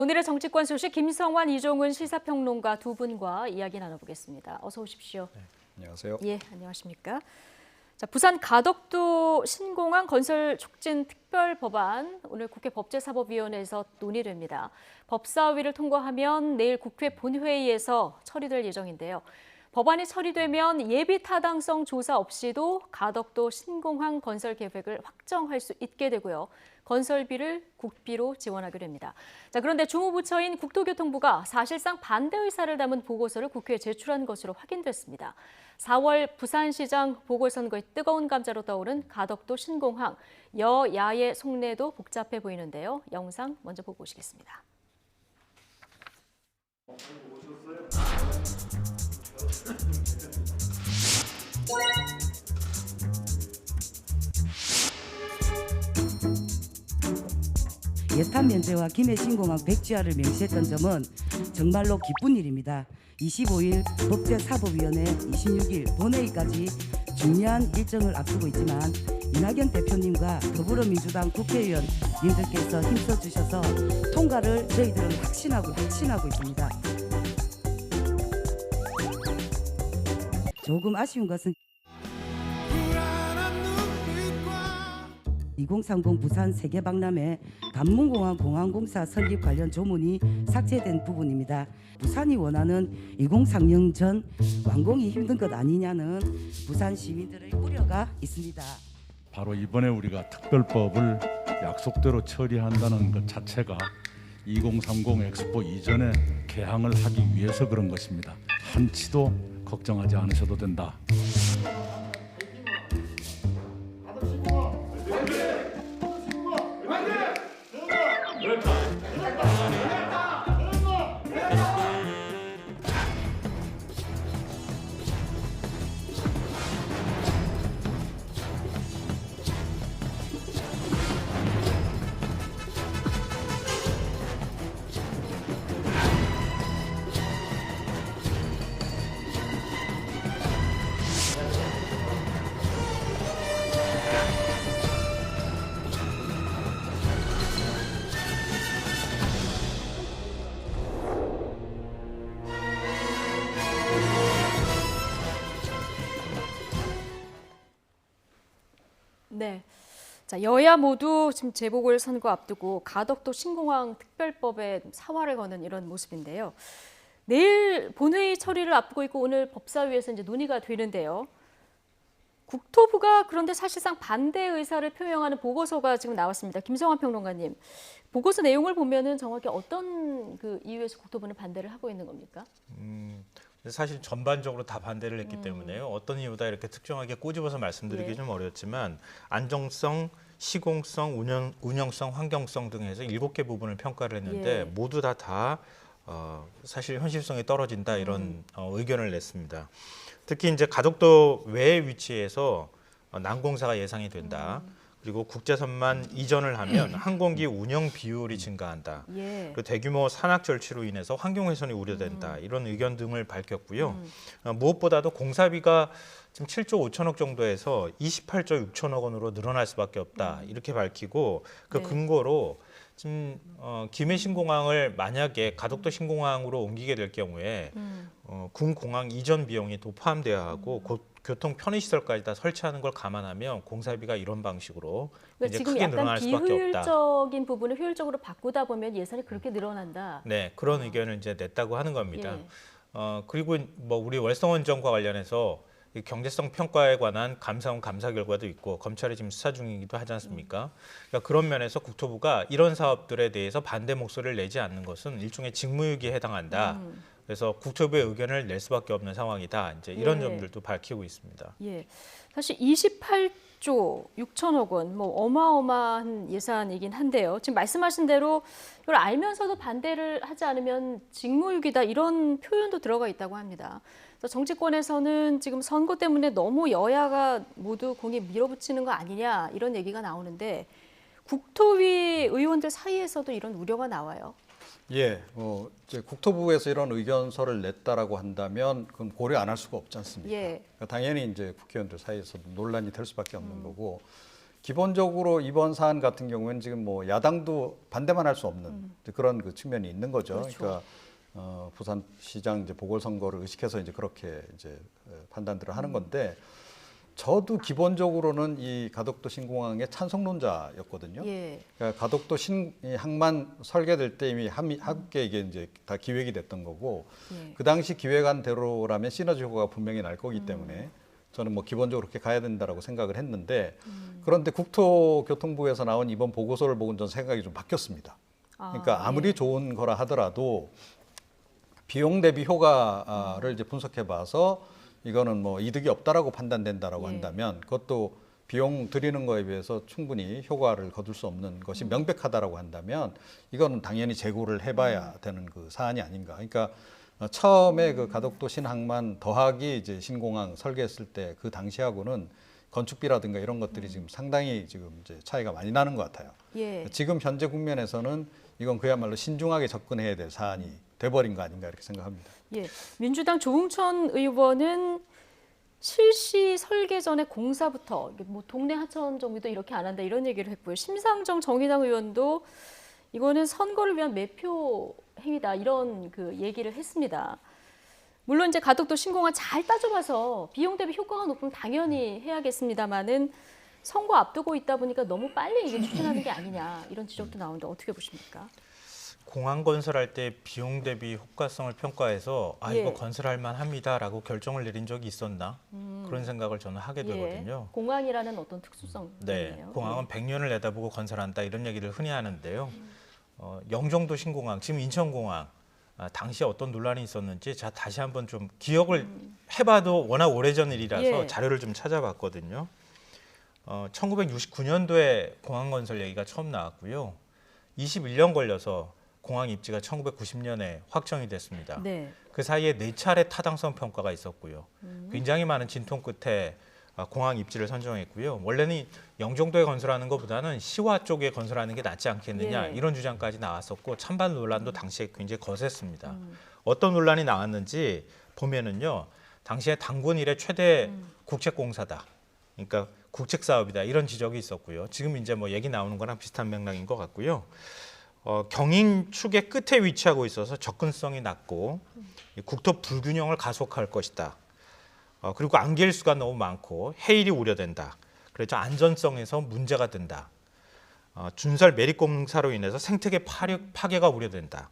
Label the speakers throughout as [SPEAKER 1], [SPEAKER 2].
[SPEAKER 1] 오늘의 정치권 소식 김성환, 이종훈 시사평론가 두 분과 이야기 나눠보겠습니다. 어서 오십시오.
[SPEAKER 2] 네, 안녕하세요.
[SPEAKER 1] 예, 안녕하십니까. 자, 부산 가덕도 신공항 건설 촉진 특별 법안 오늘 국회 법제사법위원회에서 논의됩니다. 법사위를 통과하면 내일 국회 본회의에서 처리될 예정인데요. 법안이 처리되면 예비 타당성 조사 없이도 가덕도 신공항 건설 계획을 확정할 수 있게 되고요. 건설비를 국비로 지원하게 됩니다. 자, 그런데 주무부처인 국토교통부가 사실상 반대 의사를 담은 보고서를 국회에 제출한 것으로 확인됐습니다. 4월 부산시장 보궐선거의 뜨거운 감자로 떠오른 가덕도 신공항, 여야의 속내도 복잡해 보이는데요. 영상 먼저 보고 오시겠습니다.
[SPEAKER 3] 예탄 면제와 김해 신공항 백지화를 명시했던 점은 정말로 기쁜 일입니다. 25일 법제사법위원회 26일 본회의까지 중요한 일정을 앞두고 있지만 이낙연 대표님과 더불어민주당 국회의원님들께서 힘써주셔서 통과를 저희들은 확신하고 있습니다. 조금 아쉬운 것은 2030 부산 세계박람회 간문공항 공항공사 설립 관련 조문이 삭제된 부분입니다. 부산이 원하는 2030년 전 완공이 힘든 것 아니냐는 부산 시민들의 우려가 있습니다.
[SPEAKER 4] 바로 이번에 우리가 특별법을 약속대로 처리한다는 것 자체가 2030 엑스포 이전에 개항을 하기 위해서 그런 것입니다. 한치도 걱정하지 않으셔도 된다.
[SPEAKER 1] 네. 자, 여야 모두 지금 재보궐선거 앞두고 가덕도 신공항 특별법에 사활을 거는 이런 모습인데요. 내일 본회의 처리를 앞두고 있고 오늘 법사위에서 이제 논의가 되는데요. 국토부가 그런데 사실상 반대 의사를 표명하는 보고서가 지금 나왔습니다. 김성환 평론가님, 보고서 내용을 보면은 정확히 어떤 그 이유에서 국토부는 반대를 하고 있는 겁니까?
[SPEAKER 2] 사실 전반적으로 다 반대를 했기 때문에요. 어떤 이유다 이렇게 특정하게 꼬집어서 말씀드리기
[SPEAKER 1] 네.
[SPEAKER 2] 좀 어렵지만 안정성, 시공성, 운영성, 환경성 등에서 7개 부분을 평가를 했는데
[SPEAKER 1] 예.
[SPEAKER 2] 모두 다 사실 현실성이 떨어진다 이런 의견을 냈습니다. 특히 이제 가덕도 외의 위치에서 난공사가 예상이 된다. 그리고 국제선만 이전을 하면 항공기 운영 비율이 증가한다.
[SPEAKER 1] 예.
[SPEAKER 2] 그리고 대규모 산악 절취로 인해서 환경훼손이 우려된다. 이런 의견 등을 밝혔고요. 무엇보다도 공사비가 지금 7조 5천억 정도에서 28조 6천억 원으로 늘어날 수밖에 없다. 이렇게 밝히고 그
[SPEAKER 1] 네.
[SPEAKER 2] 근거로 지금 김해 신공항을 만약에 가덕도 신공항으로 옮기게 될 경우에 군 공항 이전 비용이 또 포함돼야 하고 교통 편의시설까지 다 설치하는 걸 감안하면 공사비가 이런 방식으로
[SPEAKER 1] 그러니까
[SPEAKER 2] 이제
[SPEAKER 1] 지금
[SPEAKER 2] 크게
[SPEAKER 1] 약간
[SPEAKER 2] 늘어날 수밖에 없다.
[SPEAKER 1] 비효율적인 부분을 효율적으로 바꾸다 보면 예산이 그렇게 늘어난다.
[SPEAKER 2] 네, 그런 의견을 이제 냈다고 하는 겁니다.
[SPEAKER 1] 예.
[SPEAKER 2] 그리고 뭐 우리 월성원전과 관련해서 이 경제성 평가에 관한 감사원 감사 결과도 있고 검찰이 지금 수사 중이기도 하지 않습니까? 그러니까 그런 면에서 국토부가 이런 사업들에 대해서 반대 목소리를 내지 않는 것은 일종의 직무유기에 해당한다. 그래서 국토부의 의견을 낼 수밖에 없는 상황이다. 이제 이런
[SPEAKER 1] 예.
[SPEAKER 2] 점들도 밝히고 있습니다.
[SPEAKER 1] 예. 사실 28조 6천억 원, 뭐 어마어마한 예산이긴 한데요. 지금 말씀하신 대로 이걸 알면서도 반대를 하지 않으면 직무유기다 이런 표현도 들어가 있다고 합니다. 그래서 정치권에서는 지금 선거 때문에 너무 여야가 모두 공에 밀어붙이는 거 아니냐 이런 얘기가 나오는데 국토위 의원들 사이에서도 이런 우려가 나와요.
[SPEAKER 5] 예, 이제 국토부에서 이런 의견서를 냈다라고 한다면 그건 고려 안 할 수가 없지 않습니까?
[SPEAKER 1] 예.
[SPEAKER 5] 그러니까 당연히 이제 국회의원들 사이에서도 논란이 될 수밖에 없는 거고 기본적으로 이번 사안 같은 경우에는 지금 뭐 야당도 반대만 할 수 없는 그런 그 측면이 있는 거죠.
[SPEAKER 1] 그렇죠.
[SPEAKER 5] 그러니까 부산시장 이제 보궐선거를 의식해서 이제 그렇게 이제 판단들을 하는 건데, 저도 기본적으로는 이 가덕도 신공항의 찬성론자였거든요.
[SPEAKER 1] 예.
[SPEAKER 5] 그러니까 가덕도 항만 설계될 때 이미 함께 이게 이제 다 기획이 됐던 거고,
[SPEAKER 1] 예.
[SPEAKER 5] 그 당시 기획안 대로라면 시너지 효과가 분명히 날 거기 때문에 저는 뭐 기본적으로 그렇게 가야 된다라고 생각을 했는데, 그런데 국토교통부에서 나온 이번 보고서를 보고 전 생각이 좀 바뀌었습니다. 그러니까 아무리
[SPEAKER 1] 예.
[SPEAKER 5] 좋은 거라 하더라도 비용 대비 효과를 이제 분석해봐서 이거는 뭐 이득이 없다라고 판단된다라고
[SPEAKER 1] 예.
[SPEAKER 5] 한다면, 그것도 비용 들이는 거에 비해서 충분히 효과를 거둘 수 없는 것이 명백하다라고 한다면 이거는 당연히 재고를 해봐야 되는 그 사안이 아닌가. 그러니까 처음에 그 가덕도 신항만 더하기 이제 신공항 설계했을 때 그 당시하고는 건축비라든가 이런 것들이 지금 상당히 지금 이제 차이가 많이 나는 것 같아요.
[SPEAKER 1] 예.
[SPEAKER 5] 지금 현재 국면에서는 이건 그야말로 신중하게 접근해야 될 사안이 돼버린 거 아닌가 이렇게 생각합니다.
[SPEAKER 1] 예. 민주당 조응천 의원은 실시 설계 전에 공사부터 뭐 동네 하천 정비도 이렇게 안 한다 이런 얘기를 했고요. 심상정 정의당 의원도 이거는 선거를 위한 매표 행위다 이런 그 얘기를 했습니다. 물론 이제 가덕도 신공항 잘 따져봐서 비용 대비 효과가 높으면 당연히 해야겠습니다만은 선거 앞두고 있다 보니까 너무 빨리 이게 추진하는 게 아니냐 이런 지적도 나오는데 어떻게 보십니까?
[SPEAKER 2] 공항 건설할 때 비용 대비 효과성을 평가해서
[SPEAKER 1] 예.
[SPEAKER 2] 이거 건설할 만합니다라고 결정을 내린 적이 있었나 그런 생각을 저는 하게 되거든요.
[SPEAKER 1] 예. 공항이라는 어떤 특수성
[SPEAKER 2] 네,
[SPEAKER 1] 때문에요.
[SPEAKER 2] 공항은 100년을 내다보고 건설한다 이런 얘기를 흔히 하는데요. 영종도 신공항, 지금 인천공항 당시에 어떤 논란이 있었는지 제가 다시 한번 좀 기억을 해봐도 워낙 오래전 일이라서
[SPEAKER 1] 예.
[SPEAKER 2] 자료를 좀 찾아봤거든요. 1969년도에 공항 건설 얘기가 처음 나왔고요. 21년 걸려서 공항 입지가 1990년에 확정이 됐습니다.
[SPEAKER 1] 네.
[SPEAKER 2] 그 사이에 4차례 타당성 평가가 있었고요. 굉장히 많은 진통 끝에 공항 입지를 선정했고요. 원래는 영종도에 건설하는 것보다는 시와 쪽에 건설하는 게 낫지 않겠느냐
[SPEAKER 1] 예.
[SPEAKER 2] 이런 주장까지 나왔었고 찬반 논란도 당시에 굉장히 거셌습니다. 어떤 논란이 나왔는지 보면은요. 당시에 당군 이래 최대 국책공사다. 그러니까 국책 사업이다 이런 지적이 있었고요. 지금 이제 뭐 얘기 나오는 거랑 비슷한 맥락인 것 같고요. 경인축의 끝에 위치하고 있어서 접근성이 낮고 국토 불균형을 가속할 것이다. 그리고 안개일수가 너무 많고 해일이 우려된다. 그래서 안전성에서 문제가 된다. 준설 매립공사로 인해서 생태계 파괴가 우려된다.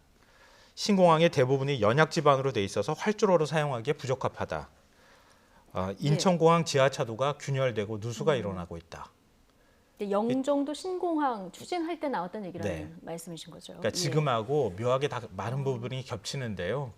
[SPEAKER 2] 신공항의 대부분이 연약 지반으로 돼 있어서 활주로로 사용하기에 부적합하다. 인천공항 지하차도가 균열되고 누수가 일어나고 있다.
[SPEAKER 1] 영종도 신공항 추진할 때 나왔던 얘기라는
[SPEAKER 2] 네.
[SPEAKER 1] 말씀이신 거죠.
[SPEAKER 2] 그러니까
[SPEAKER 1] 예.
[SPEAKER 2] 지금하고 묘하게 다 많은 부분이 겹치는데요.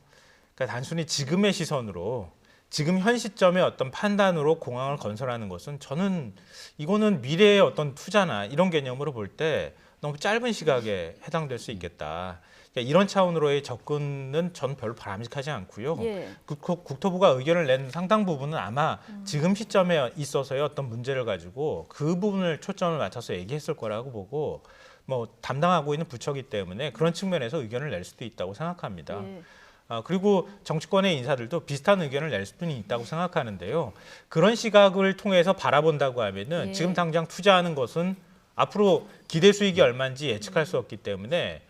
[SPEAKER 2] 그러니까 단순히 지금의 시선으로 지금 현 시점의 어떤 판단으로 공항을 건설하는 것은 저는 이거는 미래의 어떤 투자나 이런 개념으로 볼 때 너무 짧은 시각에 해당될 수 있겠다. 그러니까 이런 차원으로의 접근은 전 별로 바람직하지 않고요.
[SPEAKER 1] 예.
[SPEAKER 2] 국토부가 의견을 낸 상당 부분은 아마 지금 시점에 있어서의 어떤 문제를 가지고 그 부분을 초점을 맞춰서 얘기했을 거라고 보고 뭐 담당하고 있는 부처이기 때문에 그런 측면에서 의견을 낼 수도 있다고 생각합니다.
[SPEAKER 1] 예.
[SPEAKER 2] 그리고 정치권의 인사들도 비슷한 의견을 낼 수는 있다고 생각하는데요. 그런 시각을 통해서 바라본다고 하면은
[SPEAKER 1] 예.
[SPEAKER 2] 지금 당장 투자하는 것은 앞으로 기대 수익이 얼마인지 예측할 수 없기 때문에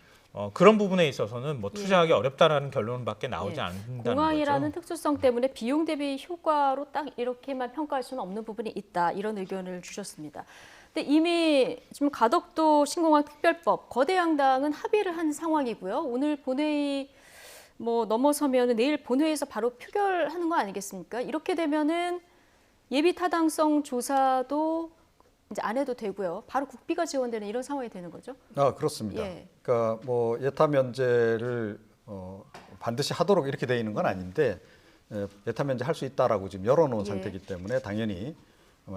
[SPEAKER 2] 그런 부분에 있어서는 뭐 투자하기 어렵다라는 결론밖에 나오지
[SPEAKER 1] 예.
[SPEAKER 2] 않는다는
[SPEAKER 1] 공항이라는
[SPEAKER 2] 거죠.
[SPEAKER 1] 특수성 때문에 비용 대비 효과로 딱 이렇게만 평가할 수는 없는 부분이 있다. 이런 의견을 주셨습니다. 근데 이미 지금 가덕도 신공항 특별법 거대 양당은 합의를 한 상황이고요. 오늘 본회의 뭐 넘어서면 내일 본회의에서 바로 표결하는 거 아니겠습니까? 이렇게 되면은 예비 타당성 조사도 이제 안 해도 되고요. 바로 국비가 지원되는 이런 상황이 되는 거죠.
[SPEAKER 5] 그렇습니다.
[SPEAKER 1] 예.
[SPEAKER 5] 그러니까 뭐 예타 면제를 반드시 하도록 이렇게 돼 있는 건 아닌데 예타 면제 할 수 있다라고 지금 열어놓은
[SPEAKER 1] 예.
[SPEAKER 5] 상태이기 때문에 당연히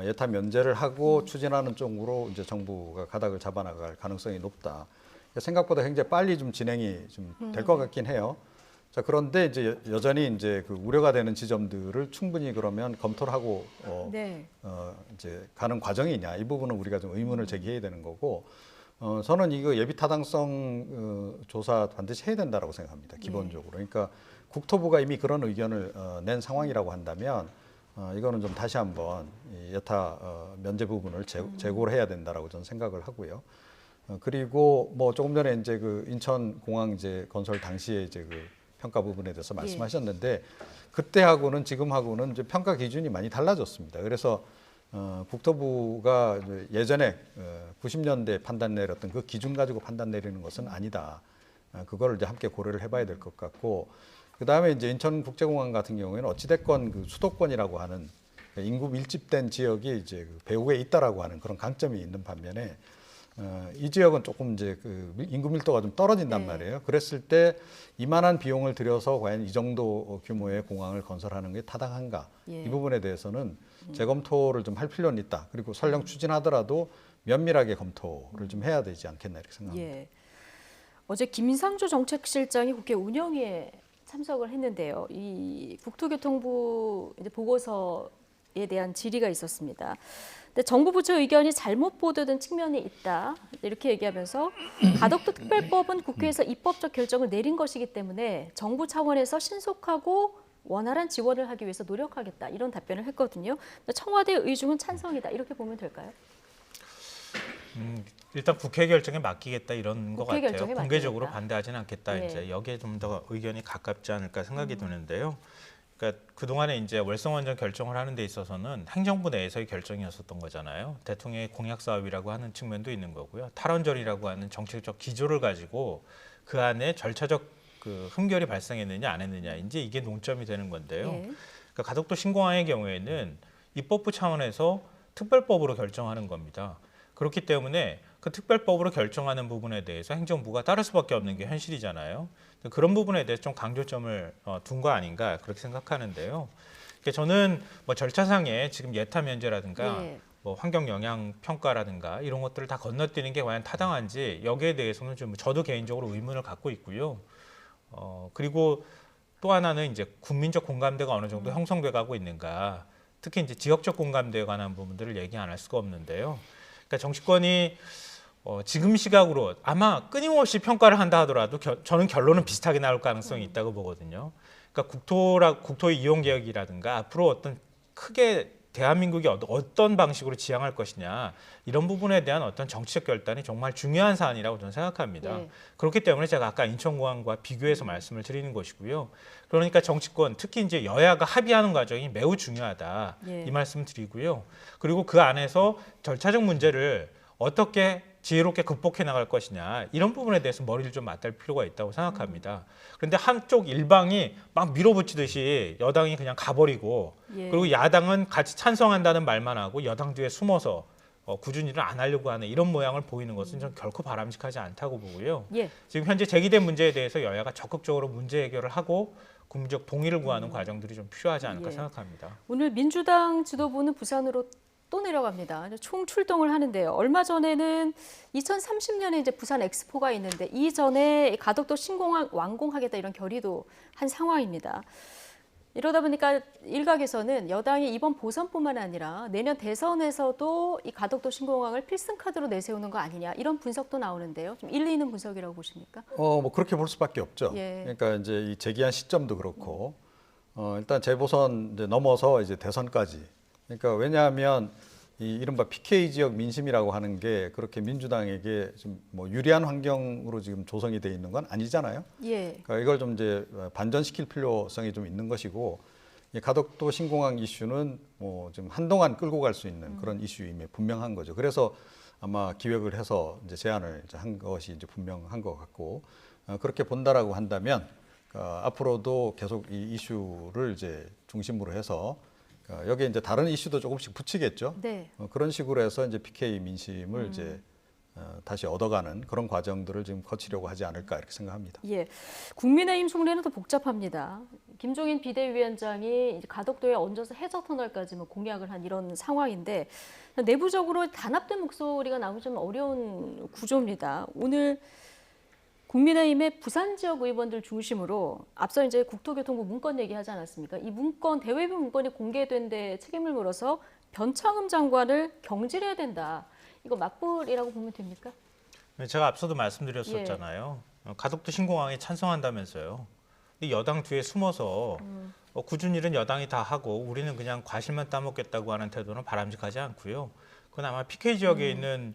[SPEAKER 5] 예타 면제를 하고 추진하는 쪽으로 이제 정부가 가닥을 잡아나갈 가능성이 높다. 생각보다 굉장히 빨리 좀 진행이 좀 될 것 같긴 해요. 자, 그런데 이제 여전히 이제 그 우려가 되는 지점들을 충분히 그러면 검토를 하고
[SPEAKER 1] 네.
[SPEAKER 5] 이제 가는 과정이냐 이 부분은 우리가 좀 의문을 제기해야 되는 거고 저는 이거 예비 타당성 조사 반드시 해야 된다라고 생각합니다. 기본적으로. 그러니까 국토부가 이미 그런 의견을 낸 상황이라고 한다면 이거는 좀 다시 한번 이 여타 면제 부분을 재고를 해야 된다라고 저는 생각을 하고요. 그리고 뭐 조금 전에 이제 그 인천공항 이제 건설 당시에 이제 그 평가 부분에 대해서 말씀하셨는데 그때하고는 지금하고는 이제 평가 기준이 많이 달라졌습니다. 그래서 국토부가 이제 예전에 90년대 판단 내렸던 그 기준 가지고 판단 내리는 것은 아니다. 그거를 이제 함께 고려를 해봐야 될 것 같고, 그 다음에 이제 인천국제공항 같은 경우에는 어찌됐건 그 수도권이라고 하는 인구 밀집된 지역이 이제 그 배후에 있다라고 하는 그런 강점이 있는 반면에 이 지역은 조금 이제 그 인구 밀도가 좀 떨어진단 말이에요. 그랬을 때 이만한 비용을 들여서 과연 이 정도 규모의 공항을 건설하는 게 타당한가? 이 부분에 대해서는 재검토를 좀 할 필요는 있다. 그리고 설령 추진하더라도 면밀하게 검토를 좀 해야 되지 않겠나 이렇게 생각합니다.
[SPEAKER 1] 예. 어제 김상조 정책실장이 국회 운영위에 참석을 했는데요. 이 국토교통부 이제 보고서에 대한 질의가 있었습니다. 근데 정부 부처 의견이 잘못 보도된 측면이 있다. 이렇게 얘기하면서 가덕도 특별법은 국회에서 입법적 결정을 내린 것이기 때문에 정부 차원에서 신속하고 원활한 지원을 하기 위해서 노력하겠다. 이런 답변을 했거든요. 청와대 의중은 찬성이다. 이렇게 보면 될까요?
[SPEAKER 2] 일단 국회 결정에 맡기겠다 이런 것
[SPEAKER 1] 국회
[SPEAKER 2] 같아요.
[SPEAKER 1] 결정에
[SPEAKER 2] 공개적으로
[SPEAKER 1] 맡기겠다.
[SPEAKER 2] 반대하지는 않겠다.
[SPEAKER 1] 예.
[SPEAKER 2] 이제 여기에 좀 더 의견이 가깝지 않을까 생각이 드는데요. 그러니까 그동안에 이제 월성원전 결정을 하는 데 있어서는 행정부 내에서의 결정이었었던 거잖아요. 대통령의 공약 사업이라고 하는 측면도 있는 거고요. 탈원전이라고 하는 정책적 기조를 가지고 그 안에 절차적 그 흠결이 발생했느냐 안 했느냐 이제 이게 논점이 되는 건데요.
[SPEAKER 1] 예.
[SPEAKER 2] 그러니까 가덕도 신공항의 경우에는 입법부 차원에서 특별법으로 결정하는 겁니다. 그렇기 때문에 그 특별법으로 결정하는 부분에 대해서 행정부가 따를 수밖에 없는 게 현실이잖아요. 그런 부분에 대해서 좀 강조점을 둔 거 아닌가 그렇게 생각하는데요. 그러니까 저는 뭐 절차상에 지금 예타 면제라든가
[SPEAKER 1] 예.
[SPEAKER 2] 뭐 환경 영향 평가라든가 이런 것들을 다 건너뛰는 게 과연 타당한지 여기에 대해서는 좀 저도 개인적으로 의문을 갖고 있고요. 그리고 또 하나는 이제 국민적 공감대가 어느 정도 형성돼 가고 있는가. 특히 이제 지역적 공감대에 관한 부분들을 얘기 안 할 수가 없는데요. 그러니까 정치권이 지금 시각으로 아마 끊임없이 평가를 한다 하더라도 저는 결론은 비슷하게 나올 가능성이 있다고 보거든요. 그러니까 국토 이용 계획이라든가 앞으로 어떤 크게 대한민국이 어떤 방식으로 지향할 것이냐 이런 부분에 대한 어떤 정치적 결단이 정말 중요한 사안이라고 저는 생각합니다.
[SPEAKER 1] 예.
[SPEAKER 2] 그렇기 때문에 제가 아까 인천공항과 비교해서 말씀을 드리는 것이고요. 그러니까 정치권 특히 이제 여야가 합의하는 과정이 매우 중요하다
[SPEAKER 1] 예.
[SPEAKER 2] 이 말씀 드리고요. 그리고 그 안에서 절차적 문제를 어떻게 지혜롭게 극복해 나갈 것이냐 이런 부분에 대해서 머리를 좀 맞댈 필요가 있다고 생각합니다. 그런데 한쪽 일방이 막 밀어붙이듯이 여당이 그냥 가버리고
[SPEAKER 1] 예.
[SPEAKER 2] 그리고 야당은 같이 찬성한다는 말만 하고 여당 뒤에 숨어서 꾸준히 일을 안 하려고 하는 이런 모양을 보이는 것은 좀 결코 바람직하지 않다고 보고요.
[SPEAKER 1] 예.
[SPEAKER 2] 지금 현재 제기된 문제에 대해서 여야가 적극적으로 문제 해결을 하고 국민적 동의를 구하는 과정들이 좀 필요하지 않을까
[SPEAKER 1] 예.
[SPEAKER 2] 생각합니다.
[SPEAKER 1] 오늘 민주당 지도부는 부산으로 또 내려갑니다. 총 출동을 하는데요. 얼마 전에는 2030년에 이제 부산 엑스포가 있는데 이전에 가덕도 신공항 완공하겠다 이런 결의도 한 상황입니다. 이러다 보니까 일각에서는 여당이 이번 보선뿐만 아니라 내년 대선에서도 이 가덕도 신공항을 필승 카드로 내세우는 거 아니냐 이런 분석도 나오는데요. 좀 일리 있는 분석이라고 보십니까?
[SPEAKER 5] 뭐 그렇게 볼 수밖에 없죠.
[SPEAKER 1] 예.
[SPEAKER 5] 그러니까 이제 이 제기한 시점도 그렇고 일단 재보선 이제 넘어서 이제 대선까지. 그러니까 왜냐하면 이 이른바 PK 지역 민심이라고 하는 게 그렇게 민주당에게 좀 뭐 유리한 환경으로 지금 조성이 돼 있는 건 아니잖아요.
[SPEAKER 1] 예.
[SPEAKER 5] 그러니까 이걸 좀 이제 반전시킬 필요성이 좀 있는 것이고 이 가덕도 신공항 이슈는 뭐 지금 한동안 끌고 갈 수 있는 그런 이슈임에 분명한 거죠. 그래서 아마 기획을 해서 이제 제안을 이제 한 것이 이제 분명한 것 같고 그렇게 본다라고 한다면 앞으로도 계속 이 이슈를 이제 중심으로 해서 여기에 이제 다른 이슈도 조금씩 붙이겠죠.
[SPEAKER 1] 네.
[SPEAKER 5] 그런 식으로 해서 이제 PK 민심을 이제 다시 얻어가는 그런 과정들을 지금 거치려고 하지 않을까 이렇게 생각합니다.
[SPEAKER 1] 예, 국민의힘 속내는 더 복잡합니다. 김종인 비대위원장이 이제 가덕도에 얹어서 해저 터널까지 뭐 공약을 한 이런 상황인데 내부적으로 단합된 목소리가 나오기 좀 어려운 구조입니다. 오늘 국민의힘의 부산 지역 의원들 중심으로 앞서 이제 국토교통부 문건 얘기하지 않았습니까? 이 문건 대외부 문건이 공개된 데 책임을 물어서 변창흠 장관을 경질해야 된다. 이거 맞불이라고 보면 됩니까?
[SPEAKER 2] 제가 앞서도 말씀드렸었잖아요. 가덕도 신공항에 찬성한다면서요. 이 여당 뒤에 숨어서 굳은 일은 여당이 다 하고 우리는 그냥 과실만 따먹겠다고 하는 태도는 바람직하지 않고요. 그건 아마 PK 지역에 있는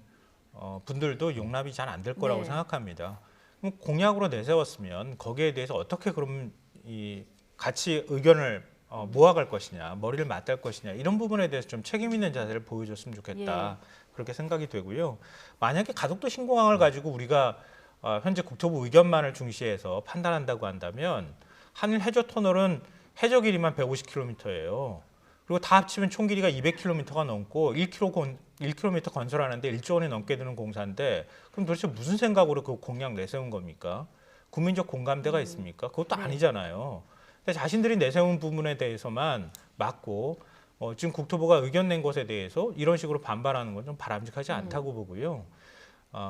[SPEAKER 2] 분들도 용납이 잘 안 될 거라고
[SPEAKER 1] 네.
[SPEAKER 2] 생각합니다. 그럼 공약으로 내세웠으면 거기에 대해서 어떻게 그럼 이 같이 의견을 모아갈 것이냐, 머리를 맞댈 것이냐 이런 부분에 대해서 좀 책임 있는 자세를 보여줬으면 좋겠다. 그렇게 생각이 되고요. 만약에 가덕도 신공항을 가지고 우리가 현재 국토부 의견만을 중시해서 판단한다고 한다면 한일 해저 터널은 해저 길이만 150km예요. 그리고 다 합치면 총 길이가 200km가 넘고 1km 건설하는데 1조 원이 넘게 드는 공사인데 그럼 도대체 무슨 생각으로 그 공약 내세운 겁니까? 국민적 공감대가 있습니까? 그것도 아니잖아요. 근데 자신들이 내세운 부분에 대해서만 맞고 지금 국토부가 의견 낸 것에 대해서 이런 식으로 반발하는 건 좀 바람직하지 않다고 보고요.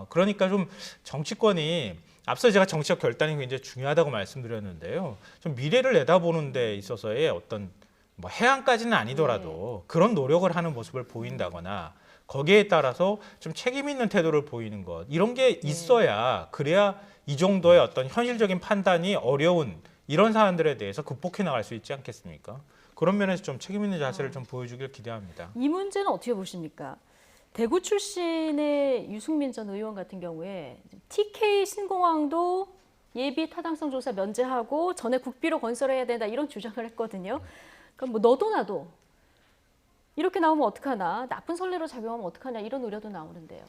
[SPEAKER 2] 그러니까 좀 정치권이 앞서 제가 정치적 결단이 굉장히 중요하다고 말씀드렸는데요. 좀 미래를 내다보는 데 있어서의 어떤 뭐 해안까지는 아니더라도 그런 노력을 하는 모습을 보인다거나 거기에 따라서 좀 책임 있는 태도를 보이는 것 이런 게 있어야 그래야 이 정도의 어떤 현실적인 판단이 어려운 이런 사안들에 대해서 극복해 나갈 수 있지 않겠습니까? 그런 면에서 좀 책임 있는 자세를 좀 보여주길 기대합니다.
[SPEAKER 1] 이 문제는 어떻게 보십니까? 대구 출신의 유승민 전 의원 같은 경우에 TK 신공항도 예비 타당성 조사 면제하고 전에 국비로 건설해야 된다 이런 주장을 했거든요. 그럼 뭐 너도 나도 이렇게 나오면 어떡하나, 나쁜 선례로 작용하면 어떡하냐 이런 우려도 나오는데요.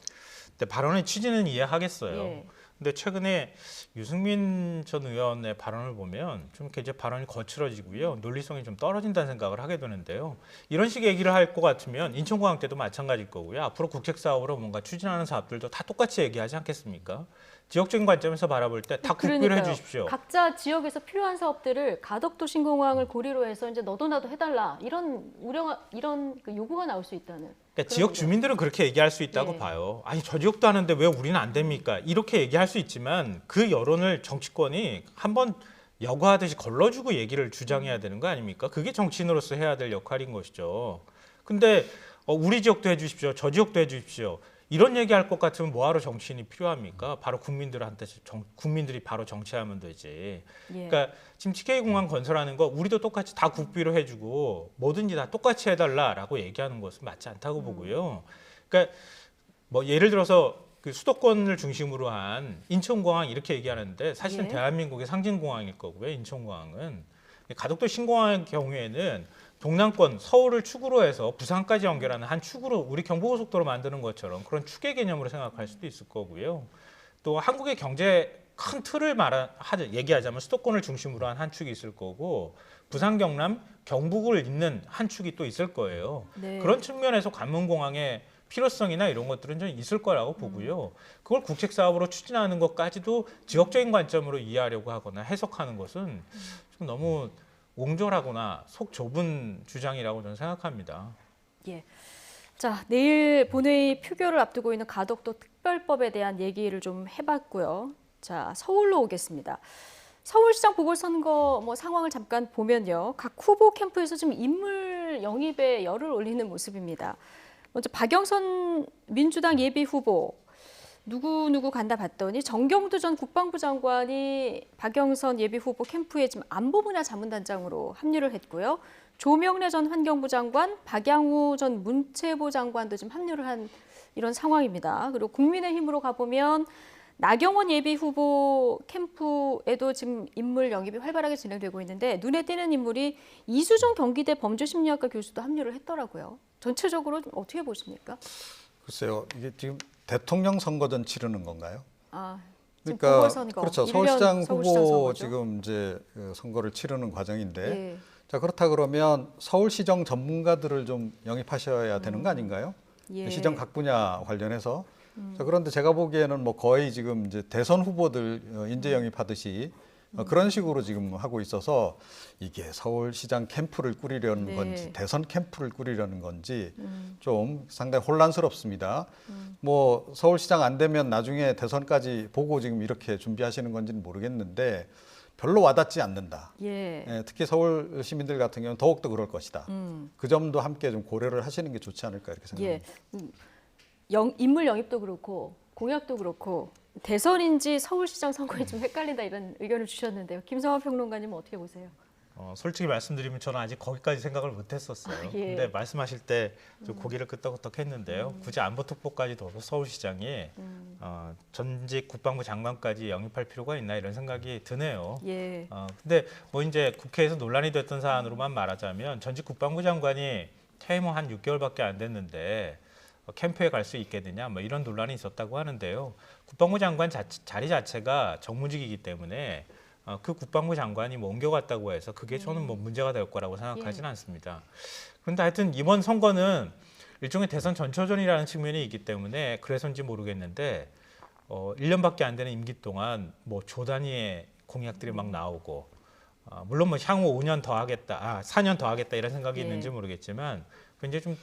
[SPEAKER 2] 근데 발언의 취지는 이해하겠어요.
[SPEAKER 1] 예.
[SPEAKER 2] 근데 최근에 유승민 전 의원의 발언을 보면 좀 이렇게 이제 발언이 거칠어지고요. 논리성이 좀 떨어진다는 생각을 하게 되는데요. 이런 식의 얘기를 할 것 같으면 인천공항 때도 마찬가지일 거고요. 앞으로 국책 사업으로 뭔가 추진하는 사업들도 다 똑같이 얘기하지 않겠습니까? 지역적인 관점에서 바라볼 때 다 국비를
[SPEAKER 1] 그러니까요.
[SPEAKER 2] 해주십시오.
[SPEAKER 1] 각자 지역에서 필요한 사업들을 가덕도 신공항을 고리로 해서 이제 너도 나도 해달라 이런 그 요구가 나올 수 있다는.
[SPEAKER 2] 그러니까 지역 주민들은 그렇게 얘기할 수 있다고
[SPEAKER 1] 예.
[SPEAKER 2] 봐요. 아니 저 지역도 하는데 왜 우리는 안 됩니까? 이렇게 얘기할 수 있지만 그 여론을 정치권이 한번 여과하듯이 걸러주고 얘기를 주장해야 되는 거 아닙니까? 그게 정치인으로서 해야 될 역할인 것이죠. 근데 우리 지역도 해주십시오. 저 지역도 해주십시오. 이런 얘기할 것 같으면 뭐하러 정치인이 필요합니까? 바로 국민들이 바로 정치하면 되지.
[SPEAKER 1] 예.
[SPEAKER 2] 그러니까 지금 TK공항 건설하는 거 우리도 똑같이 다 국비로 해주고 뭐든지 다 똑같이 해달라라고 얘기하는 것은 맞지 않다고 보고요. 그러니까 뭐 예를 들어서 그 수도권을 중심으로 한 인천공항 이렇게 얘기하는데 사실은
[SPEAKER 1] 예.
[SPEAKER 2] 대한민국의 상징공항일 거고요. 인천공항은 가덕도 신공항의 경우에는 동남권 서울을 축으로 해서 부산까지 연결하는 한 축으로 우리 경부고속도로 만드는 것처럼 그런 축의 개념으로 생각할 수도 있을 거고요. 또 한국의 경제 큰 틀을 얘기하자면 수도권을 중심으로 한 축이 있을 거고 부산, 경남, 경북을 잇는 한 축이 또 있을 거예요.
[SPEAKER 1] 네.
[SPEAKER 2] 그런 측면에서 관문공항의 필요성이나 이런 것들은 좀 있을 거라고 보고요. 그걸 국책 사업으로 추진하는 것까지도 지역적인 관점으로 이해하려고 하거나 해석하는 것은 좀 너무 옹졸하거나 속 좁은 주장이라고 저는 생각합니다.
[SPEAKER 1] 예. 자, 내일 본회의 표결을 앞두고 있는 가덕도 특별법에 대한 얘기를 좀 해봤고요. 자, 서울로 오겠습니다. 서울시장 보궐선거 상황을 잠깐 보면요. 각 후보 캠프에서 지금 인물 영입에 열을 올리는 모습입니다. 먼저 박영선 민주당 예비 후보 누구 간다 봤더니 정경두 전 국방부 장관이 박영선 예비 후보 캠프에 지금 안보 분야 자문단장으로 합류를 했고요. 조명래 전 환경부 장관, 박양우 전 문체부 장관도 지금 합류를 한 이런 상황입니다. 그리고 국민의힘으로 가보면 나경원 예비 후보 캠프에도 지금 인물 영입이 활발하게 진행되고 있는데 눈에 띄는 인물이 이수정 경기대 범죄심리학과 교수도 합류를 했더라고요. 전체적으로 좀 어떻게 보십니까?
[SPEAKER 5] 글쎄요, 이게 지금 대통령 선거전 치르는 건가요?
[SPEAKER 1] 지금
[SPEAKER 5] 그러니까
[SPEAKER 1] 보궐선거,
[SPEAKER 5] 그렇죠.
[SPEAKER 1] 1년
[SPEAKER 5] 서울시장
[SPEAKER 1] 서울시장
[SPEAKER 5] 후보
[SPEAKER 1] 선거죠.
[SPEAKER 5] 지금 이제 그 선거를 치르는 과정인데,
[SPEAKER 1] 예.
[SPEAKER 5] 자 그렇다 그러면 서울시정 전문가들을 좀 영입하셔야 되는 거 아닌가요?
[SPEAKER 1] 예.
[SPEAKER 5] 시정 각 분야 관련해서. 자, 그런데 제가 보기에는 뭐 거의 지금 이제 대선 후보들 인재 영입하듯이 그런 식으로 지금 하고 있어서 이게 서울시장 캠프를 꾸리려는
[SPEAKER 1] 네.
[SPEAKER 5] 건지 대선 캠프를 꾸리려는 건지 좀 상당히 혼란스럽습니다. 뭐 서울시장 안 되면 나중에 대선까지 보고 지금 이렇게 준비하시는 건지는 모르겠는데 별로 와닿지 않는다.
[SPEAKER 1] 예.
[SPEAKER 5] 예, 특히 서울 시민들 같은 경우는 더욱더 그럴 것이다. 그 점도 함께 좀 고려를 하시는 게 좋지 않을까 이렇게 생각합니다.
[SPEAKER 1] 예. 인물 영입도 그렇고 공약도 그렇고 대선인지 서울시장 선거에 좀 헷갈린다 이런 의견을 주셨는데요. 김성환 평론가님은 어떻게 보세요?
[SPEAKER 2] 솔직히 말씀드리면 저는 아직 거기까지 생각을 못했었어요.
[SPEAKER 1] 예.
[SPEAKER 2] 근데 말씀하실 때 좀 고개를 끄덕끄덕했는데요. 굳이 안보특보까지 둬서 서울시장이 전직 국방부 장관까지 영입할 필요가 있나 이런 생각이 드네요.
[SPEAKER 1] 예.
[SPEAKER 2] 근데 뭐 이제 국회에서 논란이 됐던 사안으로만 말하자면 전직 국방부 장관이 퇴임 한 6개월밖에 안 됐는데 캠프에 갈 수 있겠느냐 뭐 이런 논란이 있었다고 하는데요. 국방부 장관 자리 자체가 정무직이기 때문에 그 국방부 장관이 뭐 옮겨갔다고 해서 그게 저는 뭐 문제가 될 거라고 생각하지는 않습니다. 그런데 하여튼 이번 선거는 일종의 대선 전초전이라는 측면이 있기 때문에 그래서인지 모르겠는데 1년밖에 안 되는 임기 동안 뭐 조 단위의 공약들이 막 나오고 물론 뭐 향후 5년 더 하겠다, 4년 더 하겠다 이런 생각이
[SPEAKER 1] 예.
[SPEAKER 2] 있는지 모르겠지만 굉장히 좀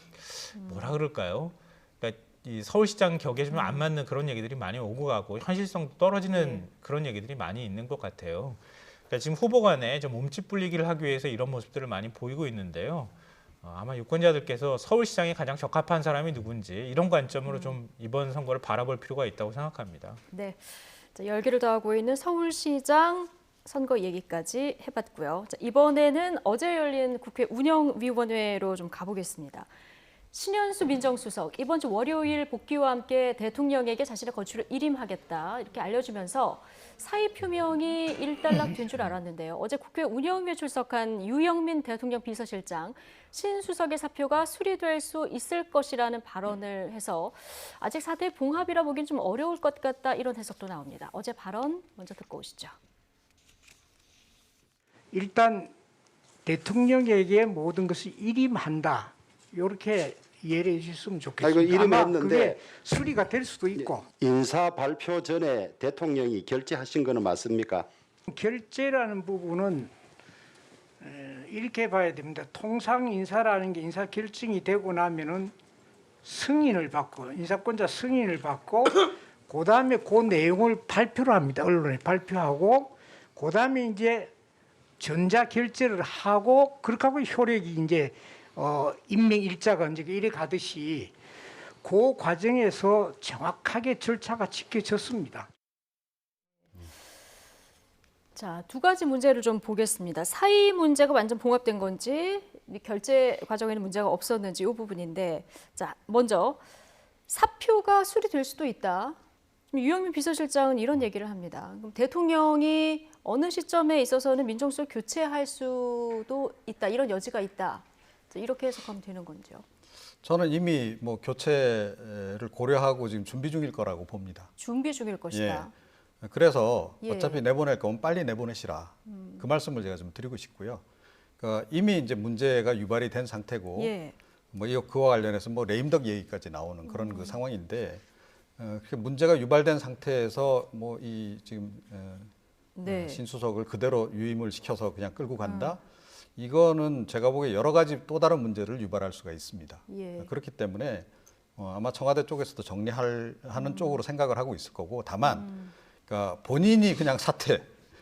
[SPEAKER 2] 뭐라 그럴까요? 그러니까 이 서울시장 격에 좀 안 맞는 그런 얘기들이 많이 오고 가고 현실성 떨어지는 그런 얘기들이 많이 있는 것 같아요. 그러니까 지금 후보 간에 좀 몸집 불리기를 하기 위해서 이런 모습들을 많이 보이고 있는데요. 아마 유권자들께서 서울시장에 가장 적합한 사람이 누군지 이런 관점으로 좀 이번 선거를 바라볼 필요가 있다고 생각합니다.
[SPEAKER 1] 네. 자, 열기를 더하고 있는 서울시장 선거 얘기까지 해봤고요. 자, 이번에는 어제 열린 국회 운영위원회로 좀 가보겠습니다. 신현수 민정수석 이번 주 월요일 복귀와 함께 대통령에게 자신의 거취를 일임하겠다 이렇게 알려주면서 사의 표명이 일단락된 줄 알았는데요. 어제 국회 운영위에 출석한 유영민 대통령 비서실장 신 수석의 사표가 수리될 수 있을 것이라는 발언을 해서 아직 사대 봉합이라 보기엔 좀 어려울 것 같다 이런 해석도 나옵니다. 어제 발언 먼저 듣고 오시죠.
[SPEAKER 6] 일단 대통령에게 모든 것을 일임한다. 이렇게 이해해 주셨으면 좋겠습니다.
[SPEAKER 7] 이거
[SPEAKER 6] 아마
[SPEAKER 7] 이름했는데
[SPEAKER 6] 그게 수리가 될 수도 있고
[SPEAKER 7] 인사 발표 전에 대통령이 결재하신 거는 맞습니까?
[SPEAKER 6] 결재라는 부분은 이렇게 봐야 됩니다. 통상 인사라는 게 인사 결정이 되고 나면은 승인을 받고 인사권자 승인을 받고 그다음에 그 내용을 발표를 합니다. 언론에 발표하고 그다음에 이제 전자 결재를 하고 그렇게 하고 효력이 이제 임명 일자가 이제 이래 가듯이 그 과정에서 정확하게 절차가 지켜졌습니다.
[SPEAKER 1] 자, 두 가지 문제를 좀 보겠습니다. 사의 문제가 완전 봉합된 건지 결재 과정에는 문제가 없었는지 이 부분인데 자, 먼저 사표가 수리될 수도 있다. 유영민 비서실장은 이런 얘기를 합니다. 그럼 대통령이 어느 시점에 있어서는 민정수석 교체할 수도 있다. 이런 여지가 있다. 이렇게 해석하면 되는 건지요?
[SPEAKER 5] 저는 이미 뭐 교체를 고려하고 지금 준비 중일 거라고 봅니다.
[SPEAKER 1] 준비 중일 것이다.
[SPEAKER 5] 예. 그래서
[SPEAKER 1] 예.
[SPEAKER 5] 어차피 내보낼 거면 빨리 내보내시라. 그 말씀을 제가 좀 드리고 싶고요. 그러니까 이미 이제 문제가 유발이 된 상태고
[SPEAKER 1] 예.
[SPEAKER 5] 뭐 그와 관련해서 뭐 레임덕 얘기까지 나오는 그런 그 상황인데 문제가 유발된 상태에서 뭐 이 지금
[SPEAKER 1] 네.
[SPEAKER 5] 신수석을 그대로 유임을 시켜서 그냥 끌고 간다. 이거는 제가 보기에 여러 가지 또 다른 문제를 유발할 수가 있습니다.
[SPEAKER 1] 예.
[SPEAKER 5] 그렇기 때문에 아마 청와대 쪽에서도 정리하는 쪽으로 생각을 하고 있을 거고 다만 그러니까 본인이 그냥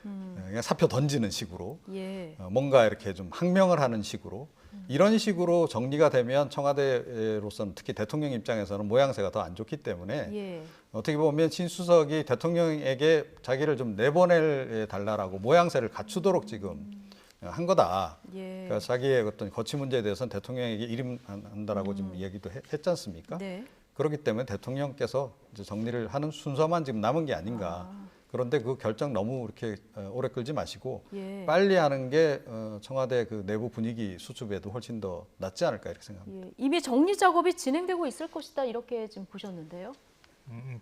[SPEAKER 5] 그냥 사표 던지는 식으로
[SPEAKER 1] 예.
[SPEAKER 5] 뭔가 이렇게 좀 항명을 하는 식으로 이런 식으로 정리가 되면 청와대로서는 특히 대통령 입장에서는 모양새가 더 안 좋기 때문에
[SPEAKER 1] 예.
[SPEAKER 5] 어떻게 보면 신수석이 대통령에게 자기를 좀 내보내 달라라고 모양새를 갖추도록 지금 한 거다.
[SPEAKER 1] 예.
[SPEAKER 5] 그러니까 자기의 어떤 거취 문제에 대해서는 대통령에게 일임한다라고 지금 얘기도 했지 않습니까?
[SPEAKER 1] 네.
[SPEAKER 5] 그렇기 때문에 대통령께서 이제 정리를 하는 순서만 지금 남은 게 아닌가. 그런데 그 결정 너무 이렇게 오래 끌지 마시고
[SPEAKER 1] 예.
[SPEAKER 5] 빨리 하는 게 청와대 그 내부 분위기 수습에도 훨씬 더 낫지 않을까 이렇게 생각합니다.
[SPEAKER 1] 예. 이미 정리 작업이 진행되고 있을 것이다 이렇게 지금 보셨는데요.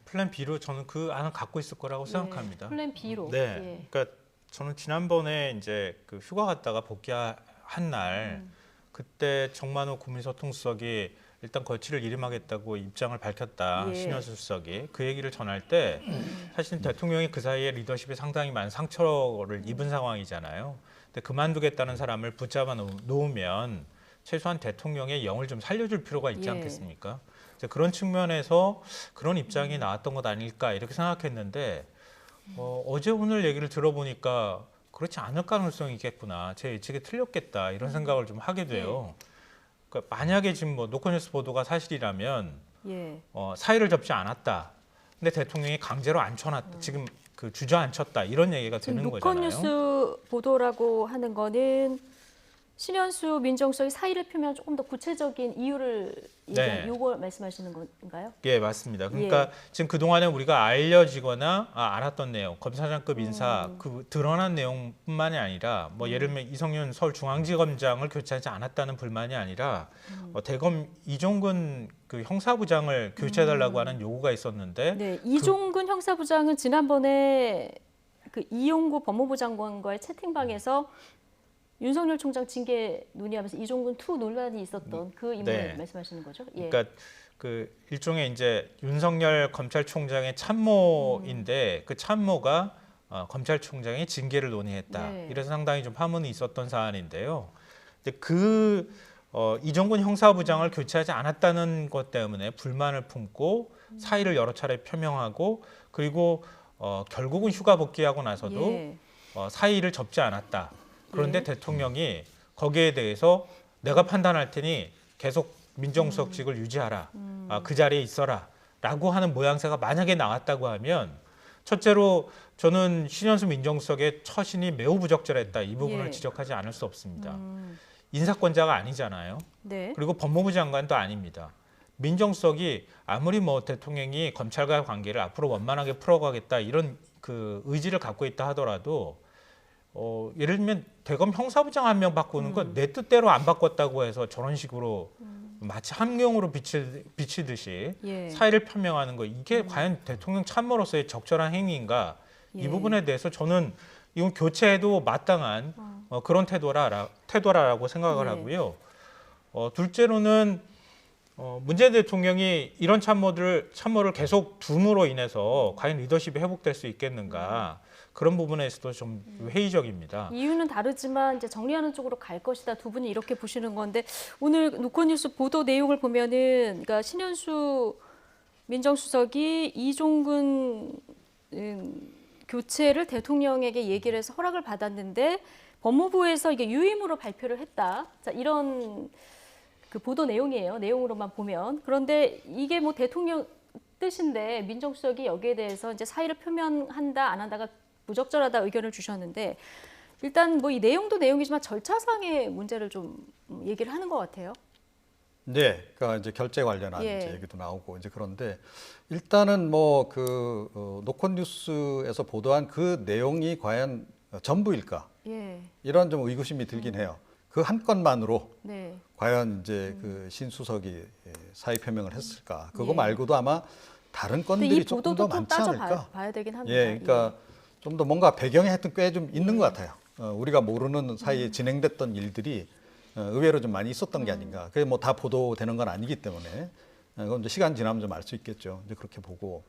[SPEAKER 2] 플랜 B로 저는 그 안을 갖고 있을 거라고 생각합니다.
[SPEAKER 1] 플랜 B로.
[SPEAKER 2] 네.
[SPEAKER 1] 예.
[SPEAKER 2] 그러니까 저는 지난번에 이제 그 휴가 갔다가 복귀한 날 그때 정만호 국민소통수석이 일단 거취를 일임하겠다고 입장을 밝혔다.
[SPEAKER 1] 예.
[SPEAKER 2] 신현수 수석이 그 얘기를 전할 때 사실 대통령이 그 사이에 리더십에 상당히 많은 상처를 입은 상황이잖아요. 근데 그만두겠다는 사람을 붙잡아 놓으면 최소한 대통령의 영을 좀 살려줄 필요가 있지
[SPEAKER 1] 예.
[SPEAKER 2] 않겠습니까? 이제 그런 측면에서 그런 입장이 나왔던 것 아닐까 이렇게 생각했는데 어제 오늘 얘기를 들어보니까 그렇지 않을 가능성이 있겠구나. 제 예측이 틀렸겠다. 이런 생각을 좀 하게 돼요. 그러니까 만약에 지금 뭐 노컷뉴스 보도가 사실이라면
[SPEAKER 1] 예.
[SPEAKER 2] 사의를 접지 않았다. 근데 대통령이 강제로 앉혀놨다. 지금 그 주저앉혔다. 이런 얘기가
[SPEAKER 1] 지금
[SPEAKER 2] 되는 거잖아요.
[SPEAKER 1] 노컷뉴스 보도라고 하는 거는 신현수 민정수석이 사의를 표명 조금 더 구체적인 이유를 얘기한 요걸 말씀하시는 건가요?
[SPEAKER 2] 예, 맞습니다. 그러니까 지금 그동안에 우리가 알려지거나 알았던 내용, 검사장급 인사 그 드러난 내용뿐만이 아니라 뭐 예를 들면 이성윤 서울중앙지검장을 교체하지 않았다는 불만이 아니라 대검 이종근 그 형사부장을 교체해달라고 하는 요구가 있었는데
[SPEAKER 1] 네, 이종근 형사부장은 지난번에 그 이용구 법무부 장관과의 채팅방에서 윤석열 총장 징계 논의하면서 이종근 투 논란이 있었던 그 인물 말씀하시는 거죠? 예.
[SPEAKER 2] 그러니까 그 일종의 이제 윤석열 검찰총장의 참모인데 그 참모가 검찰총장의 징계를 논의했다.
[SPEAKER 1] 네.
[SPEAKER 2] 이래서 상당히 좀 파문이 있었던 사안인데요. 근데 이종근 형사부장을 교체하지 않았다는 것 때문에 불만을 품고 사의를 여러 차례 표명하고 그리고 결국은 휴가 복귀하고 나서도 사의를 접지 않았다. 그런데 대통령이 거기에 대해서 내가 판단할 테니 계속 민정수석직을 유지하라. 그 자리에 있어라. 라고 하는 모양새가 만약에 나왔다고 하면 첫째로 저는 신현수 민정수석의 처신이 매우 부적절했다. 이 부분을 지적하지 않을 수 없습니다. 인사권자가 아니잖아요.
[SPEAKER 1] 네.
[SPEAKER 2] 그리고 법무부 장관도 아닙니다. 민정수석이 아무리 뭐 대통령이 검찰과의 관계를 앞으로 원만하게 풀어가겠다 이런 그 의지를 갖고 있다 하더라도 예를 들면 대검 형사부장 한 명 바꾸는 건 내 뜻대로 안 바꿨다고 해서 저런 식으로 마치 함경으로 비치듯이 사의를 표명하는 거 이게 과연 대통령 참모로서의 적절한 행위인가 이 부분에 대해서 저는 이건 교체해도 마땅한 그런 태도라고 생각을 하고요. 둘째로는 문재인 대통령이 이런 참모를 계속 둠으로 인해서 과연 리더십이 회복될 수 있겠는가 그런 부분에서도 좀 회의적입니다.
[SPEAKER 1] 이유는 다르지만 이제 정리하는 쪽으로 갈 것이다. 두 분이 이렇게 보시는 건데 오늘 노컷뉴스 보도 내용을 보면은 그러니까 신현수 민정수석이 이종근 교체를 대통령에게 얘기를 해서 허락을 받았는데 법무부에서 이게 유임으로 발표를 했다. 자, 이런 그 보도 내용이에요. 내용으로만 보면. 그런데 이게 뭐 대통령 뜻인데 민정수석이 여기에 대해서 이제 사의를 표명한다 안 한다가 부적절하다 의견을 주셨는데 일단 뭐 이 내용도 내용이지만 절차상의 문제를 좀 얘기를 하는 것 같아요.
[SPEAKER 5] 네, 그러니까 이제 결제 관련한 이제 얘기도 나오고 이제 그런데 일단은 뭐 그 노컷뉴스에서 보도한 그 내용이 과연 전부일까? 이런 좀 의구심이 들긴 해요. 그 한 건만으로 과연 이제 그 신 수석이 사의 표명을 했을까? 그거 말고도 아마 다른 건들이 조금 더 많지 않을까?
[SPEAKER 1] 봐야 되긴 합니다.
[SPEAKER 5] 예, 그러니까 좀 더 뭔가 배경에 하여튼 꽤 좀 있는 것 같아요. 우리가 모르는 사이에 진행됐던 일들이 의외로 좀 많이 있었던 게 아닌가. 그게 뭐 다 보도되는 건 아니기 때문에 그건 이제 시간 지나면 좀 알 수 있겠죠. 이제 그렇게 보고.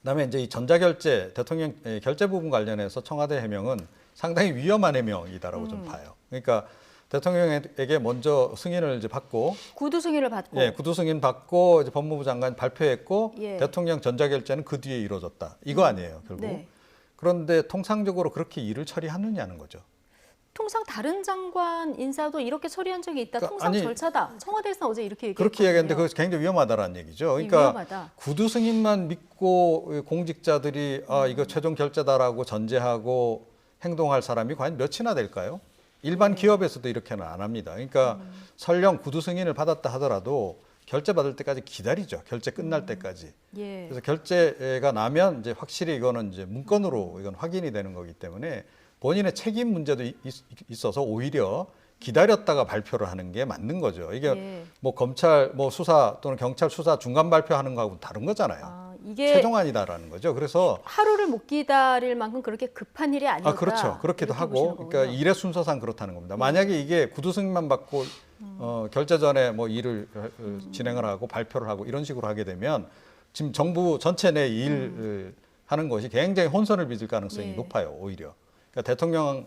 [SPEAKER 5] 그다음에 이제 이 전자결제 대통령 결제 부분 관련해서 청와대 해명은 상당히 위험한 해명이다라고 좀 봐요. 그러니까 대통령에게 먼저 승인을 이제 받고
[SPEAKER 1] 구두 승인을 받고
[SPEAKER 5] 구두 승인 받고 이제 법무부 장관 발표했고 대통령 전자결제는 그 뒤에 이루어졌다. 이거 아니에요, 결국. 그런데 통상적으로 그렇게 일을 처리하느냐는 거죠.
[SPEAKER 1] 통상 다른 장관 인사도 이렇게 처리한 적이 있다.
[SPEAKER 5] 그러니까
[SPEAKER 1] 통상 절차다. 청와대에서는 어제 이렇게 얘기했거든요.
[SPEAKER 5] 그렇게 얘기했는데 그것이 굉장히 위험하다라는 얘기죠. 그러니까
[SPEAKER 1] 위험하다.
[SPEAKER 5] 구두 승인만 믿고 공직자들이 이거 최종 결제다라고 전제하고 행동할 사람이 과연 몇이나 될까요? 일반 기업에서도 이렇게는 안 합니다. 그러니까 설령 구두 승인을 받았다 하더라도 결제 받을 때까지 기다리죠. 결제 끝날 때까지. 그래서 결제가 나면 이제 확실히 이거는 이제 문건으로 이건 확인이 되는 거기 때문에 본인의 책임 문제도 있어서 오히려 기다렸다가 발표를 하는 게 맞는 거죠. 이게 뭐 검찰 뭐 수사 또는 경찰 수사 중간 발표하는 거하고 다른 거잖아요.
[SPEAKER 1] 이게
[SPEAKER 5] 최종안이다라는 거죠. 그래서
[SPEAKER 1] 하루를 못 기다릴 만큼 그렇게 급한 일이 아니다.
[SPEAKER 5] 그렇죠. 그렇기도 하고, 그러니까 일의 순서상 그렇다는 겁니다. 만약에 이게 구두 승인만 받고 결제 전에 뭐 일을 진행을 하고 발표를 하고 이런 식으로 하게 되면 지금 정부 전체 내 일을 하는 것이 굉장히 혼선을 빚을 가능성이 높아요. 오히려. 그러니까 대통령의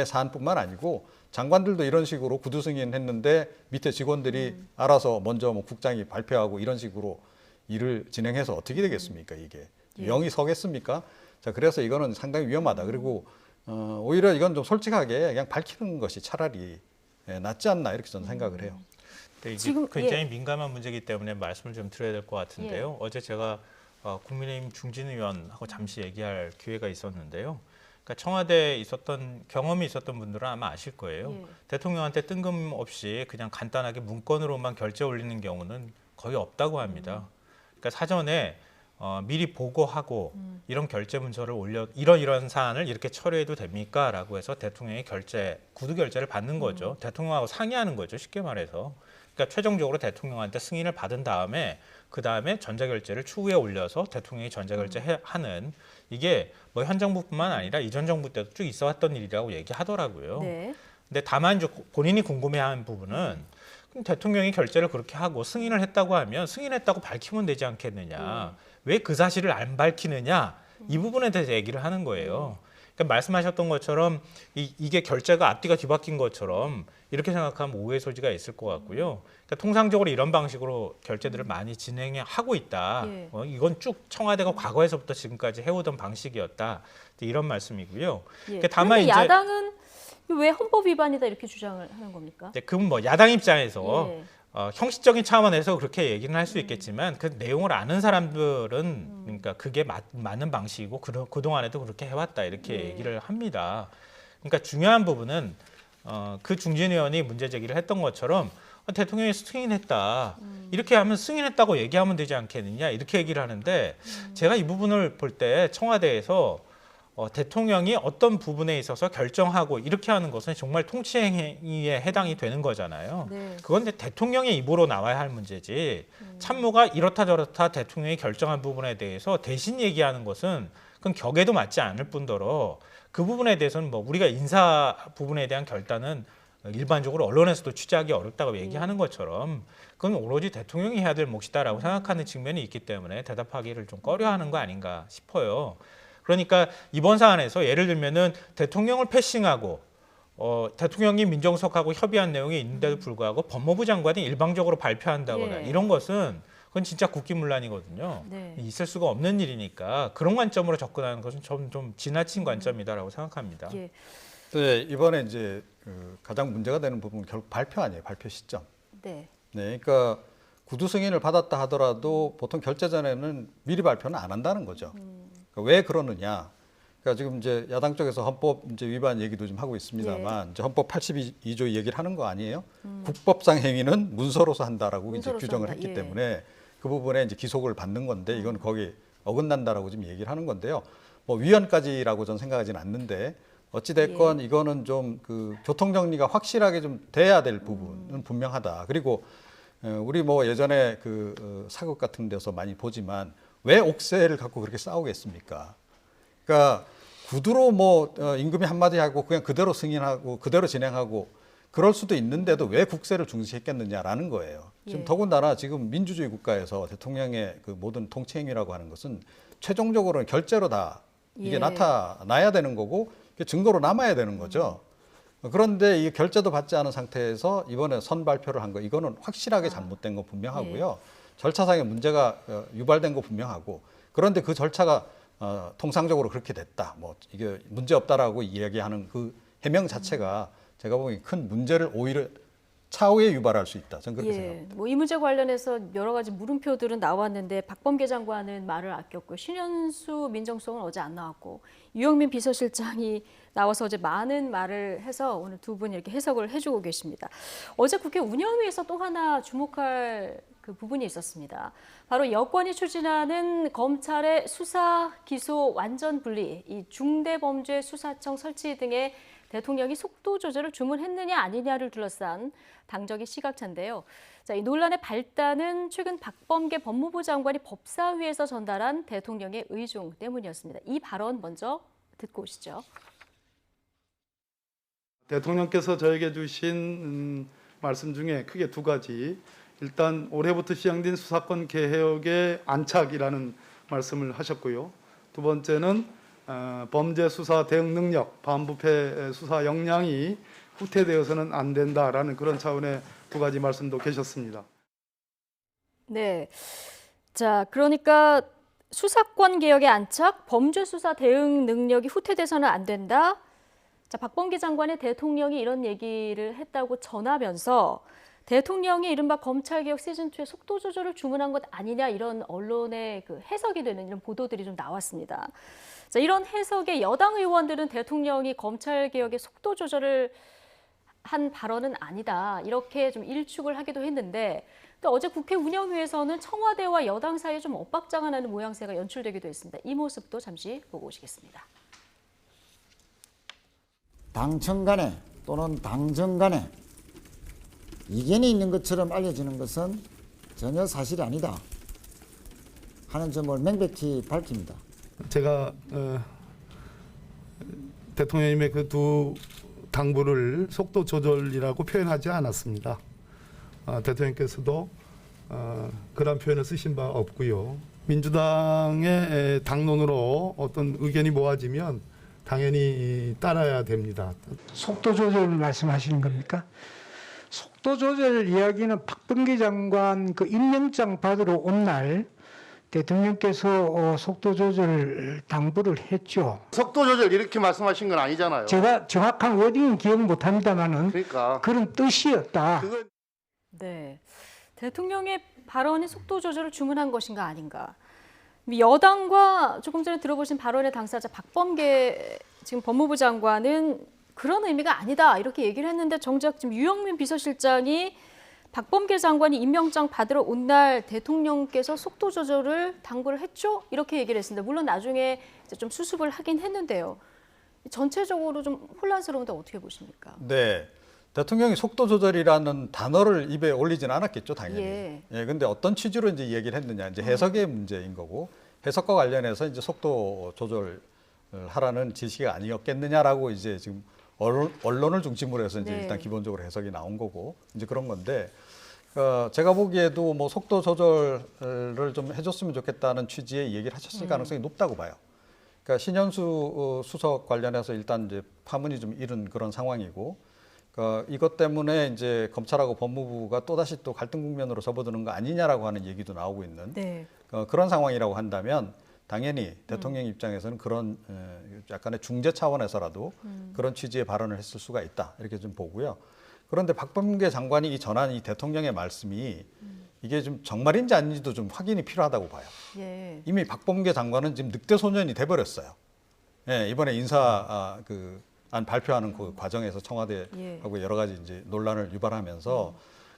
[SPEAKER 5] 사안뿐만 아니고 장관들도 이런 식으로 구두 승인했는데 밑에 직원들이 알아서 먼저 뭐 국장이 발표하고 이런 식으로 일을 진행해서 어떻게 되겠습니까? 이게 영이 서겠습니까? 자, 그래서 이거는 상당히 위험하다. 그리고 오히려 이건 좀 솔직하게 그냥 밝히는 것이 차라리 낫지 않나 이렇게 저는 생각을 해요.
[SPEAKER 2] 이게 지금 굉장히 민감한 문제이기 때문에 말씀을 좀 드려야 될 것 같은데요. 어제 제가 국민의힘 중진 의원하고 잠시 얘기할 기회가 있었는데요. 그러니까 청와대에 있었던 경험이 있었던 분들은 아마 아실 거예요.
[SPEAKER 1] 예.
[SPEAKER 2] 대통령한테 뜬금없이 그냥 간단하게 문건으로만 결재 올리는 경우는 거의 없다고 합니다. 그러니까 사전에 미리 보고하고 이런 결재 문서를 올려 이런 사안을 이렇게 처리해도 됩니까?라고 해서 대통령이 구두 결재를 받는 거죠. 대통령하고 상의하는 거죠. 쉽게 말해서. 그러니까 최종적으로 대통령한테 승인을 받은 다음에 그 다음에 전자결재를 추후에 올려서 대통령이 전자결재하는 이게 뭐 현 정부뿐만 아니라 이전 정부 때도 쭉 있어왔던 일이라고 얘기하더라고요.
[SPEAKER 1] 네.
[SPEAKER 2] 근데 다만 이제 본인이 궁금해하는 부분은 그럼 대통령이 결재를 그렇게 하고 승인을 했다고 하면 승인했다고 밝히면 되지 않겠느냐. 왜 그 사실을 안 밝히느냐. 이 부분에 대해서 얘기를 하는 거예요. 그러니까 말씀하셨던 것처럼 이게 결재가 앞뒤가 뒤바뀐 것처럼 이렇게 생각하면 오해 소지가 있을 것 같고요. 그러니까 통상적으로 이런 방식으로 결재들을 많이 진행하고 있다.
[SPEAKER 1] 예.
[SPEAKER 2] 이건 쭉 청와대가 과거에서부터 지금까지 해오던 방식이었다. 이런 말씀이고요.
[SPEAKER 1] 예.
[SPEAKER 2] 그러니까 다만
[SPEAKER 1] 그런데
[SPEAKER 2] 이제
[SPEAKER 1] 야당은 왜 헌법 위반이다 이렇게 주장을 하는 겁니까?
[SPEAKER 2] 그건 뭐 야당 입장에서
[SPEAKER 1] 예.
[SPEAKER 2] 형식적인 차원에서 그렇게 얘기는 할 수 있겠지만 그 내용을 아는 사람들은 그러니까 그게 맞는 방식이고 그동안에도 그렇게 해왔다 이렇게
[SPEAKER 1] 예.
[SPEAKER 2] 얘기를 합니다. 그러니까 중요한 부분은 그 중진 의원이 문제 제기를 했던 것처럼 대통령이 승인했다. 이렇게 하면 승인했다고 얘기하면 되지 않겠느냐 이렇게 얘기를 하는데 제가 이 부분을 볼 때 청와대에서 대통령이 어떤 부분에 있어서 결정하고 이렇게 하는 것은 정말 통치행위에 해당이 되는 거잖아요.
[SPEAKER 1] 네.
[SPEAKER 2] 그건 이제 대통령의 입으로 나와야 할 문제지 참모가 이렇다 저렇다 대통령이 결정한 부분에 대해서 대신 얘기하는 것은 그건 격에도 맞지 않을 뿐더러 그 부분에 대해서는 뭐 우리가 인사 부분에 대한 결단은 일반적으로 언론에서도 취재하기 어렵다고 얘기하는 것처럼 그건 오로지 대통령이 해야 될 몫이다라고 생각하는 측면이 있기 때문에 대답하기를 좀 꺼려하는 거 아닌가 싶어요. 그러니까 이번 사안에서 예를 들면은 대통령을 패싱하고 대통령이 민정수석하고 협의한 내용이 있는데도 불구하고 법무부 장관이 일방적으로 발표한다거나
[SPEAKER 1] 예.
[SPEAKER 2] 이런 것은 그건 진짜 국기문란이거든요.
[SPEAKER 1] 네.
[SPEAKER 2] 있을 수가 없는 일이니까 그런 관점으로 접근하는 것은 좀 지나친 관점이다라고 생각합니다.
[SPEAKER 1] 예.
[SPEAKER 5] 네, 이번에 이제 가장 문제가 되는 부분은 결국 발표 아니에요. 발표 시점.
[SPEAKER 1] 네.
[SPEAKER 5] 네, 그러니까 구두 승인을 받았다 하더라도 보통 결재 전에는 미리 발표는 안 한다는 거죠. 그러니까 왜 그러느냐? 그러니까 지금 이제 야당 쪽에서 헌법 이제 위반 얘기도 좀 하고 있습니다만 이제 헌법 82조 얘기를 하는 거 아니에요? 국법상 행위는 문서로서 한다라고 이제
[SPEAKER 1] 문서로서
[SPEAKER 5] 규정을
[SPEAKER 1] 한다.
[SPEAKER 5] 했기
[SPEAKER 1] 예.
[SPEAKER 5] 때문에 그 부분에 이제 기속을 받는 건데 이건 거기 어긋난다라고 지금 얘기를 하는 건데요. 뭐 위헌까지라고 저는 생각하지는 않는데 어찌 됐건 이거는 좀 그 교통 정리가 확실하게 좀 돼야 될 부분은 분명하다. 그리고 우리 뭐 예전에 그 사극 같은 데서 많이 보지만 왜 옥새를 갖고 그렇게 싸우겠습니까? 그러니까 구두로 뭐 임금이 한마디 하고 그냥 그대로 승인하고 그대로 진행하고 그럴 수도 있는데도 왜 국세를 중시했겠느냐라는 거예요. 지금
[SPEAKER 1] 예.
[SPEAKER 5] 더군다나 지금 민주주의 국가에서 대통령의 그 모든 통치 행위라고 하는 것은 최종적으로는 결재로 다 이게
[SPEAKER 1] 예.
[SPEAKER 5] 나타나야 되는 거고 증거로 남아야 되는 거죠. 그런데 이 결재도 받지 않은 상태에서 이번에 선발표를 한 거 이거는 확실하게 잘못된 거 분명하고요. 절차상의 문제가 유발된 거 분명하고 그런데 그 절차가 통상적으로 그렇게 됐다. 뭐 이게 문제 없다라고 이야기하는 그 해명 자체가 제가 보기엔 큰 문제를 오히려 차후에 유발할 수 있다. 저는 그렇게 생각합니다.
[SPEAKER 1] 뭐 이 문제 관련해서 여러 가지 물음표들은 나왔는데 박범계 장관은 말을 아꼈고 신현수 민정수석은 어제 안 나왔고 유영민 비서실장이 나와서 어제 많은 말을 해서 오늘 두 분이 이렇게 해석을 해주고 계십니다. 어제 국회 운영위에서 또 하나 주목할 그 부분이 있었습니다. 바로 여권이 추진하는 검찰의 수사 기소 완전 분리, 이 중대범죄수사청 설치 등의 대통령이 속도 조절을 주문했느냐 아니냐를 둘러싼 당적인 시각차인데요. 자, 이 논란의 발단은 최근 박범계 법무부 장관이 법사위에서 전달한 대통령의 의중 때문이었습니다. 이 발언 먼저 듣고 오시죠.
[SPEAKER 8] 대통령께서 저에게 주신 말씀 중에 크게 두 가지. 일단 올해부터 시행된 수사권 개혁의 안착이라는 말씀을 하셨고요. 두 번째는 범죄 수사 대응 능력, 반부패 수사 역량이 후퇴되어서는 안 된다라는 그런 차원의 두 가지 말씀도 계셨습니다.
[SPEAKER 1] 네, 자 그러니까 수사권 개혁의 안착, 범죄 수사 대응 능력이 후퇴돼서는 안 된다. 자 박범계 장관의 대통령이 이런 얘기를 했다고 전하면서 대통령이 이른바 검찰개혁 시즌2의 속도 조절을 주문한 것 아니냐 이런 언론의 그 해석이 되는 이런 보도들이 좀 나왔습니다. 자, 이런 해석에 여당 의원들은 대통령이 검찰개혁의 속도 조절을 한 발언은 아니다 이렇게 좀 일축을 하기도 했는데 또 어제 국회 운영위에서는 청와대와 여당 사이에 좀 엇박자가 나는 모양새가 연출되기도 했습니다. 이 모습도 잠시 보고 오시겠습니다.
[SPEAKER 9] 당청 간에 또는 당정 간에 이견이 있는 것처럼 알려지는 것은 전혀 사실이 아니다 하는 점을 명백히 밝힙니다.
[SPEAKER 8] 제가 대통령님의 그 두 당부를 속도 조절이라고 표현하지 않았습니다. 대통령께서도 그런 표현을 쓰신 바 없고요. 민주당의 당론으로 어떤 의견이 모아지면 당연히 따라야 됩니다.
[SPEAKER 6] 속도 조절 말씀하시는 겁니까? 속도 조절 이야기는 박범계 장관 그 임명장 받으러 온 날 대통령께서 속도 조절 당부를 했죠.
[SPEAKER 10] 속도 조절 이렇게 말씀하신 건 아니잖아요.
[SPEAKER 6] 제가 정확한 워딩은 기억 못합니다만은
[SPEAKER 10] 그러니까
[SPEAKER 6] 그런 뜻이었다.
[SPEAKER 10] 그건
[SPEAKER 1] 네, 대통령의 발언이 속도 조절을 주문한 것인가 아닌가. 여당과 조금 전에 들어보신 발언의 당사자 박범계 지금 법무부 장관은 그런 의미가 아니다 이렇게 얘기를 했는데 정작 지금 유영민 비서실장이 박범계 장관이 임명장 받으러 온 날 대통령께서 속도 조절을 당부를 했죠? 이렇게 얘기를 했습니다. 물론 나중에 이제 좀 수습을 하긴 했는데요. 전체적으로 좀 혼란스러운데 어떻게 보십니까?
[SPEAKER 5] 네. 대통령이 속도 조절이라는 단어를 입에 올리지는 않았겠죠, 당연히.
[SPEAKER 1] 예.
[SPEAKER 5] 근데 어떤 취지로 이제 얘기를 했느냐, 이제 해석의 문제인 거고, 해석과 관련해서 이제 속도 조절을 하라는 지시가 아니었겠느냐라고 이제 지금 언론을 중심으로 해서 이제
[SPEAKER 1] 네.
[SPEAKER 5] 일단 기본적으로 해석이 나온 거고, 이제 그런 건데, 제가 보기에도 뭐 속도 조절을 좀 해줬으면 좋겠다는 취지의 얘기를 하셨을 가능성이 높다고 봐요. 그러니까 신현수 수석 관련해서 일단 이제 파문이 좀 일은 그런 상황이고, 이것 때문에 이제 검찰하고 법무부가 또다시 또 갈등 국면으로 접어드는 거 아니냐라고 하는 얘기도 나오고 있는
[SPEAKER 1] 네.
[SPEAKER 5] 그런 상황이라고 한다면 당연히 대통령 입장에서는 그런 약간의 중재 차원에서라도 그런 취지의 발언을 했을 수가 있다 이렇게 좀 보고요. 그런데 박범계 장관이 이 전한 이 대통령의 말씀이 이게 좀 정말인지 아닌지도 좀 확인이 필요하다고 봐요.
[SPEAKER 1] 예.
[SPEAKER 5] 이미 박범계 장관은 지금 늑대 소년이 돼버렸어요. 이번에 인사 안 발표하는 그 과정에서 청와대하고 여러 가지 이제 논란을 유발하면서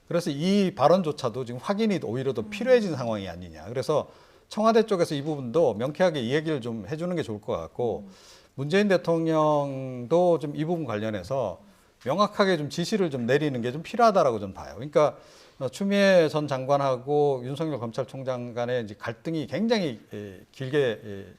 [SPEAKER 5] 그래서 이 발언조차도 지금 확인이 오히려 더 필요해진 상황이 아니냐. 그래서 청와대 쪽에서 이 부분도 명쾌하게 이 얘기를 좀 해주는 게 좋을 것 같고 문재인 대통령도 좀 이 부분 관련해서 명확하게 좀 지시를 좀 내리는 게 좀 필요하다라고 좀 봐요. 그러니까 추미애 전 장관하고 윤석열 검찰총장 간의 이제 갈등이 굉장히 길게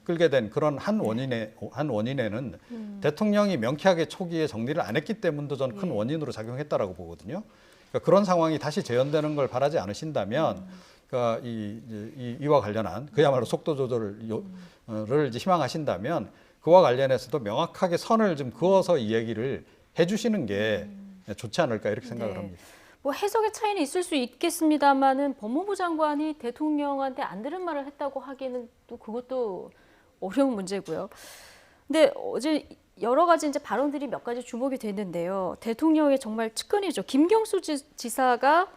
[SPEAKER 5] 끌게 된 그런 한 원인에는 대통령이 명쾌하게 초기에 정리를 안 했기 때문도 저는 큰 원인으로 작용했다라고 보거든요. 그러니까 그런 상황이 다시 재현되는 걸 바라지 않으신다면 그러니까 이와 관련한 그야말로 속도 조절을 이제 희망하신다면 그와 관련해서도 명확하게 선을 좀 그어서 이 얘기를 해주시는 게 좋지 않을까 이렇게 생각을
[SPEAKER 1] 네.
[SPEAKER 5] 합니다.
[SPEAKER 1] 뭐 해석의 차이는 있을 수 있겠습니다만은 법무부 장관이 대통령한테 안 들은 말을 했다고 하기는 또 그것도 어려운 문제고요. 근데 어제 여러 가지 이제 발언들이 몇 가지 주목이 됐는데요. 대통령의 정말 측근이죠. 김경수 지사가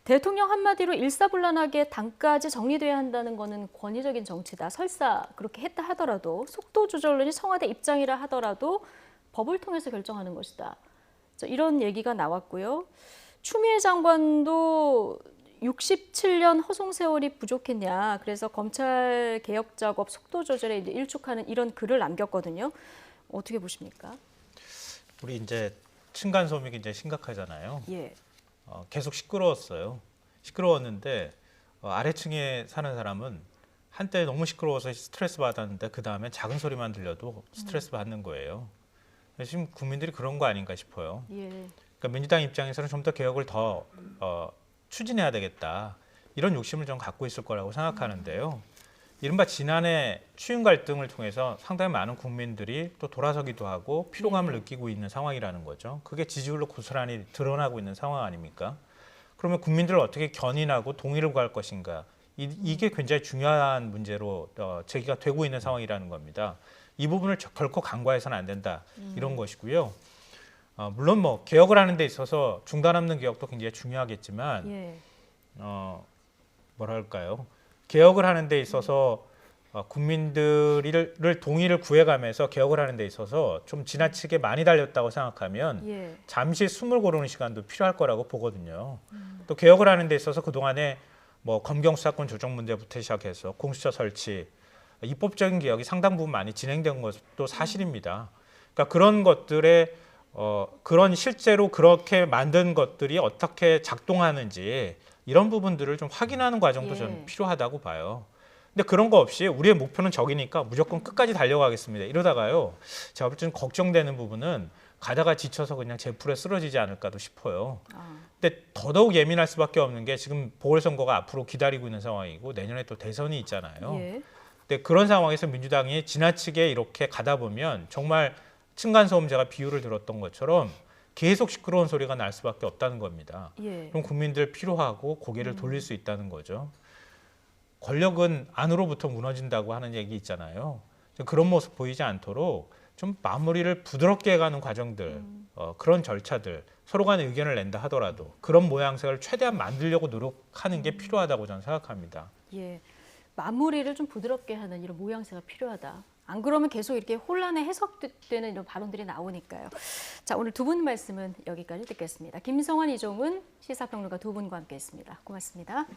[SPEAKER 1] 대통령 한마디로 일사불란하게 당까지 정리돼야 한다는 거는 권위적인 정치다. 설사 그렇게 했다 하더라도 속도 조절론이 청와대 입장이라 하더라도 법을 통해서 결정하는 것이다. 이런 얘기가 나왔고요. 추미애 장관도 67년 허송 세월이 부족했냐. 그래서 검찰 개혁 작업 속도 조절에 이제 일축하는 이런 글을 남겼거든요. 어떻게 보십니까?
[SPEAKER 2] 우리 이제 층간 소음이 굉장히 심각하잖아요.
[SPEAKER 1] 예.
[SPEAKER 2] 계속 시끄러웠어요. 시끄러웠는데 아래층에 사는 사람은 한때 너무 시끄러워서 스트레스 받았는데 그 다음에 작은 소리만 들려도 스트레스 받는 거예요. 지금 국민들이 그런 거 아닌가 싶어요.
[SPEAKER 1] 예.
[SPEAKER 2] 그러니까 민주당 입장에서는 좀 더 개혁을 더 추진해야 되겠다. 이런 욕심을 좀 갖고 있을 거라고 생각하는데요. 이른바 지난해 추윤 갈등을 통해서 상당히 많은 국민들이 또 돌아서기도 하고 피로감을 느끼고 있는 상황이라는 거죠. 그게 지지율로 고스란히 드러나고 있는 상황 아닙니까? 그러면 국민들을 어떻게 견인하고 동의를 구할 것인가. 이게 굉장히 중요한 문제로 제기가 되고 있는 상황이라는 겁니다. 이 부분을 결코 간과해서는 안 된다. 이런 것이고요. 물론 뭐 개혁을 하는 데 있어서 중단 없는 개혁도 굉장히 중요하겠지만
[SPEAKER 1] 예.
[SPEAKER 2] 뭐랄까요? 개혁을 하는 데 있어서 국민들을 동의를 구해가면서 개혁을 하는 데 있어서 좀 지나치게 많이 달렸다고 생각하면
[SPEAKER 1] 예.
[SPEAKER 2] 잠시 숨을 고르는 시간도 필요할 거라고 보거든요. 또 개혁을 하는 데 있어서 그동안에 뭐 검경 수사권 조정 문제부터 시작해서 공수처 설치, 입법적인 개혁이 상당 부분 많이 진행된 것도 사실입니다. 그러니까 그런 것들에 그런 실제로 그렇게 만든 것들이 어떻게 작동하는지 이런 부분들을 좀 확인하는 과정도
[SPEAKER 1] 예.
[SPEAKER 2] 저는 필요하다고 봐요. 근데 그런 거 없이 우리의 목표는 저기니까 무조건 끝까지 달려가겠습니다. 이러다가요, 제가 볼 때는 걱정되는 부분은 가다가 지쳐서 그냥 제풀에 쓰러지지 않을까도 싶어요. 근데 더더욱 예민할 수밖에 없는 게 지금 보궐선거가 앞으로 기다리고 있는 상황이고 내년에 또 대선이 있잖아요.
[SPEAKER 1] 예.
[SPEAKER 2] 근데 그런 상황에서 민주당이 지나치게 이렇게 가다 보면 정말 층간소음 제가 비유를 들었던 것처럼 계속 시끄러운 소리가 날 수밖에 없다는 겁니다.
[SPEAKER 1] 예.
[SPEAKER 2] 그럼 국민들 피로하고 고개를 돌릴 수 있다는 거죠. 권력은 안으로부터 무너진다고 하는 얘기 있잖아요. 그런 모습 보이지 않도록 좀 마무리를 부드럽게 해가는 과정들, 그런 절차들, 서로 간에 의견을 낸다 하더라도 그런 모양새를 최대한 만들려고 노력하는 게 필요하다고 저는 생각합니다.
[SPEAKER 1] 예. 마무리를 좀 부드럽게 하는 이런 모양새가 필요하다. 안 그러면 계속 이렇게 혼란에 해석되는 이런 발언들이 나오니까요. 자, 오늘 두 분 말씀은 여기까지 듣겠습니다. 김성환, 이종훈 시사평론가 두 분과 함께했습니다. 고맙습니다.